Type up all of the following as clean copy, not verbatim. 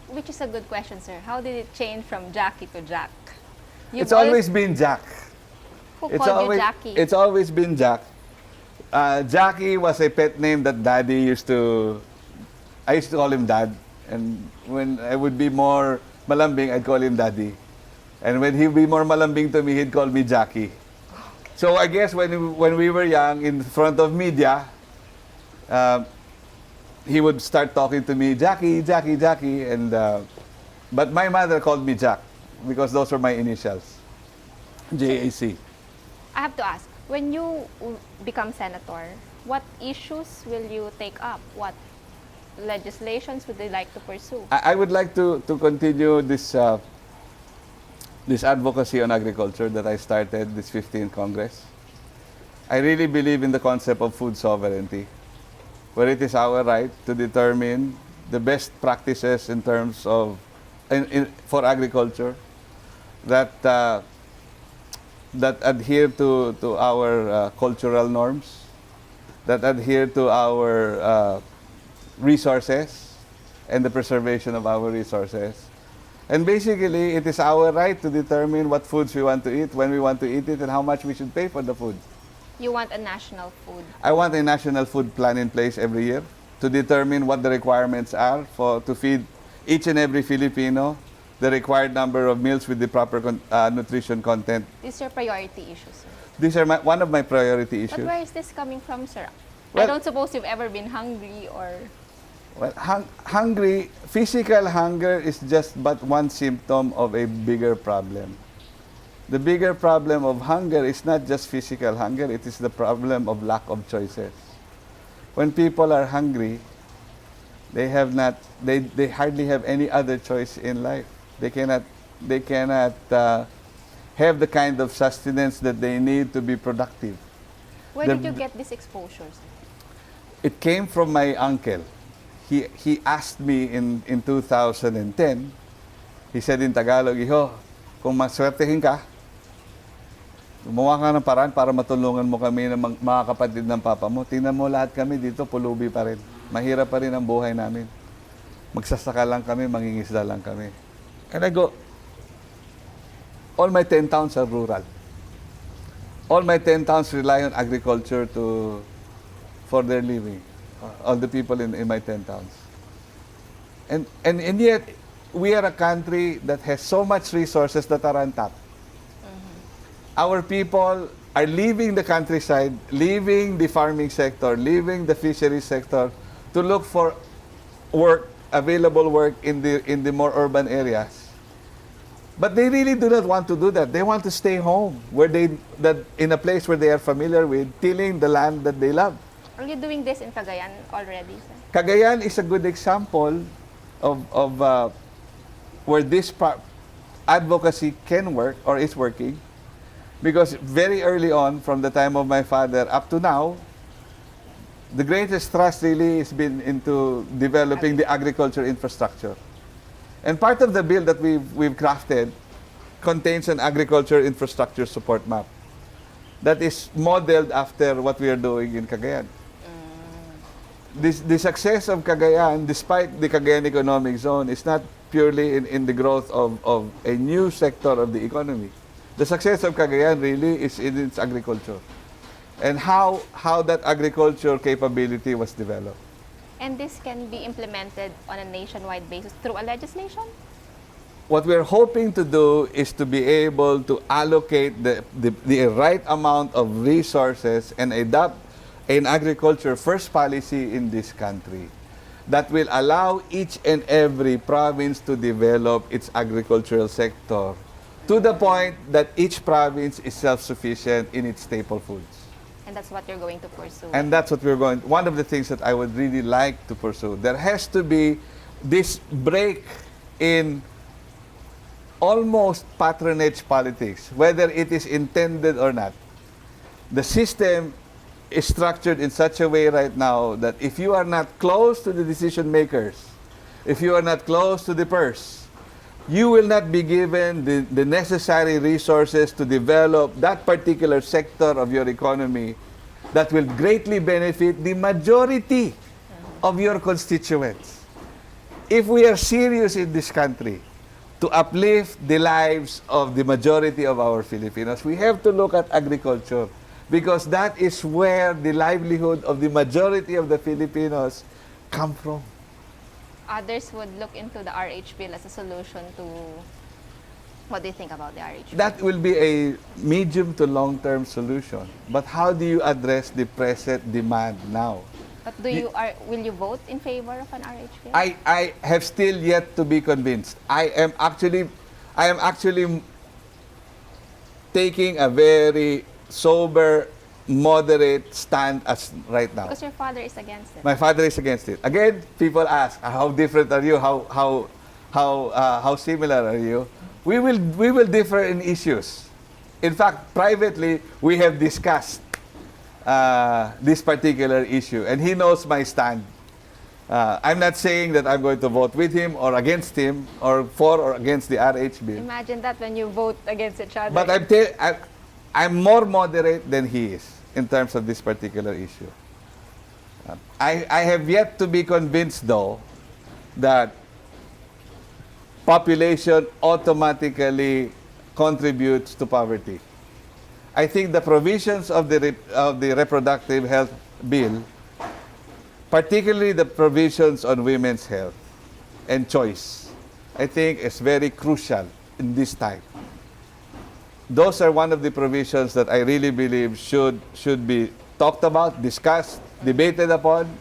Which is a good question, sir. How did it change from Jackie to Jack? It's always been Jack. Who called you Jackie? It's always been Jack. Jackie was a pet name that Daddy I used to call him Dad. And when I would be more malambing, I'd call him Daddy. And when he'd be more malambing to me, he'd call me Jackie. So I guess when we were young, in front of media, he would start talking to me, Jackie, Jackie, Jackie. And, but my mother called me Jack because those were my initials, JAC. I have to ask, when you become senator, what issues will you take up? What legislations would you like to pursue? I would like to continue this this advocacy on agriculture that I started this 15th Congress. I really believe in the concept of food sovereignty, where it is our right to determine the best practices in terms of for agriculture that that adhere to our cultural norms, that adhere to our resources and the preservation of our resources. And basically, it is our right to determine what foods we want to eat, when we want to eat it, and how much we should pay for the food. You want a national food? I want a national food plan in place every year to determine what the requirements are to feed each and every Filipino the required number of meals with the proper nutrition content. These are priority issues, sir. These are one of my priority issues. But where is this coming from, sir? Well, I don't suppose you've ever been hungry or... Well, physical hunger is just but one symptom of a bigger problem. The bigger problem of hunger is not just physical hunger, it is the problem of lack of choices. When people are hungry, they hardly have any other choice in life. They cannot have the kind of sustenance that they need to be productive. Where did you get this exposure, sir? It came from my uncle. He asked me in 2010, he said in Tagalog, Iho, kung maswertehin ka, gumawa ka ng paraan para matulungan mo kami ng mga kapatid ng papa mo. Tingnan mo lahat kami dito, pulubi pa rin. Mahirap pa rin ang buhay namin. Magsasaka lang kami, mangingisda lang kami. And I go, all my 10 towns are rural. All my 10 towns rely on agriculture for their living. All the people in my 10 towns. And yet, we are a country that has so much resources that are untapped. Our people are leaving the countryside, leaving the farming sector, leaving the fishery sector to look for work, available work in the more urban areas. But they really do not want to do that. They want to stay home, in a place where they are familiar with, tilling the land that they love. Are you doing this in Cagayan already, sir? Cagayan is a good example of where this advocacy can work or is working, because very early on, from the time of my father up to now, the greatest thrust really has been into developing the agriculture infrastructure. And part of the bill that we've crafted contains an agriculture infrastructure support map that is modeled after what we are doing in Cagayan. The success of Cagayan, despite the Cagayan Economic Zone, is not purely in the growth of a new sector of the economy. The success of Cagayan really is in its agriculture and how that agriculture capability was developed. And this can be implemented on a nationwide basis through a legislation? What we're hoping to do is to be able to allocate the right amount of resources and adopt an agriculture first policy in this country that will allow each and every province to develop its agricultural sector to the point that each province is self-sufficient in its staple foods. And that's what you're going to pursue? And that's what one of the things that I would really like to pursue. There has to be this break in almost patronage politics, whether it is intended or not. The system is structured in such a way right now that if you are not close to the decision makers, if you are not close to the purse, you will not be given the necessary resources to develop that particular sector of your economy that will greatly benefit the majority of your constituents. if we are serious in this country to uplift the lives of the majority of our Filipinos, we have to look at agriculture because that is where the livelihood of the majority of the Filipinos come from. Others would look into the RH bill as a solution to... What do you think about the RH bill? That will be a medium to long-term solution. But how do you address the present demand now? But will you vote in favor of an RH bill? I have still yet to be convinced. I am actually taking a very sober, moderate stand as right now. Because your father is against it. My father is against it. Again, people ask, how different are you? How similar are you? We will differ in issues. In fact, privately, we have discussed this particular issue, and he knows my stand. I'm not saying that I'm going to vote with him or against him or for or against the RH bill. Imagine that when you vote against each other. But I'm more moderate than he is in terms of this particular issue. I have yet to be convinced, though, that population automatically contributes to poverty. I think the provisions of the reproductive health bill, particularly the provisions on women's health and choice, I think is very crucial in this time. Those are one of the provisions that I really believe should be talked about, discussed, debated upon,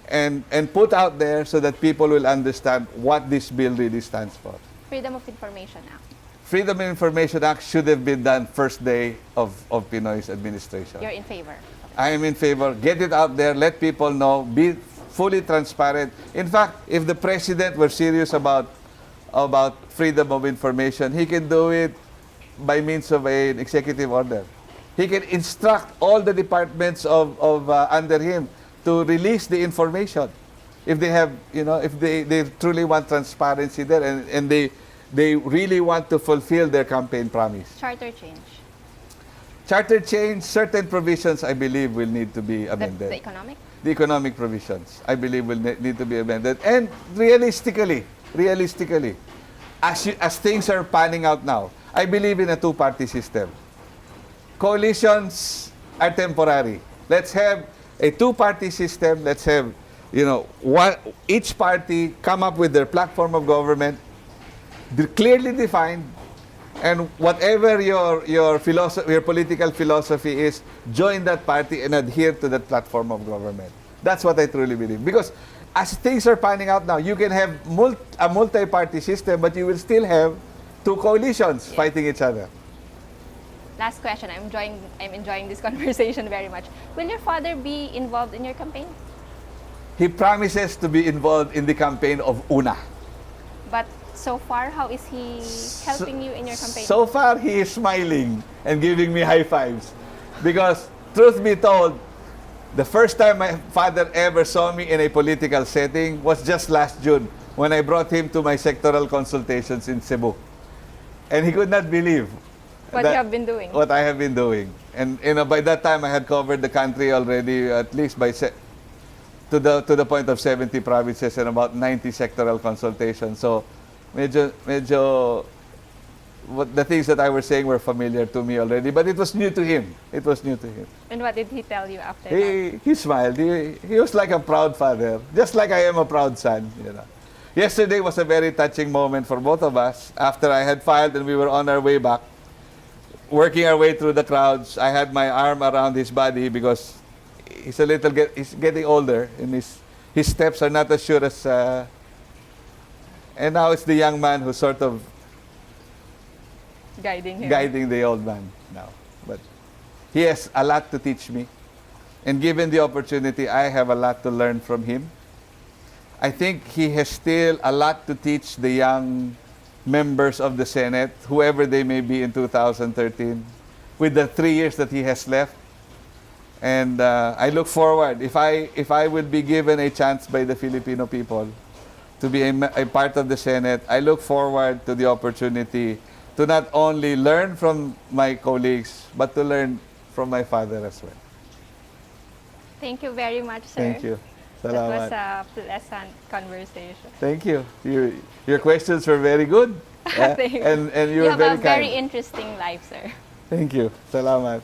and put out there so that people will understand what this bill really stands for. Freedom of Information Act. Freedom of Information Act should have been done first day of Pinoy's administration. You're in favor? I am in favor. Get it out there. Let people know. Be fully transparent. In fact, if the president were serious about freedom of information, he can do it by means of an executive order. He can instruct all the departments under him to release the information if they have, if they truly want transparency there and they really want to fulfill their campaign promise. Charter change. Charter change, certain provisions I believe will need to be amended. The economic? The economic provisions I believe will need to be amended. And realistically, as things are panning out now, I believe in a two-party system. Coalitions are temporary. Let's have a two-party system. Let's have, each party come up with their platform of government, clearly defined, and whatever your political philosophy is, join that party and adhere to that platform of government. That's what I truly believe. Because as things are panning out now, you can have a multi-party system, but you will still have two coalitions fighting each other. Last question. I'm enjoying this conversation very much. Will your father be involved in your campaign? He promises to be involved in the campaign of UNA. But so far, how is he helping you in your campaign? So far, he is smiling and giving me high fives. Because, truth be told, the first time my father ever saw me in a political setting was just last June when I brought him to my sectoral consultations in Cebu. And he could not believe what you have been doing. What I have been doing. And by that time, I had covered the country already, at least to the point of 70 provinces and about 90 sectoral consultations. So, medyo the things that I was saying were familiar to me already, but it was new to him. It was new to him. And what did he tell you after that? He smiled. He was like a proud father, just like I am a proud son. Yesterday was a very touching moment for both of us. After I had filed and we were on our way back, working our way through the crowds, I had my arm around his body because he's getting older and his steps are not as sure as. And now it's the young man who's sort of guiding the old man now. But he has a lot to teach me. And given the opportunity, I have a lot to learn from him. I think he has still a lot to teach the young members of the Senate, whoever they may be in 2013, with the 3 years that he has left. And I look forward, if I will be given a chance by the Filipino people to be a part of the Senate, I look forward to the opportunity to not only learn from my colleagues, but to learn from my father as well. Thank you very much, sir. Thank you. That was Salamat. a pleasant conversation. Thank you. Your questions were very good. Thank you. And you You were have very a very kind. interesting life, sir. Thank you. Salamat.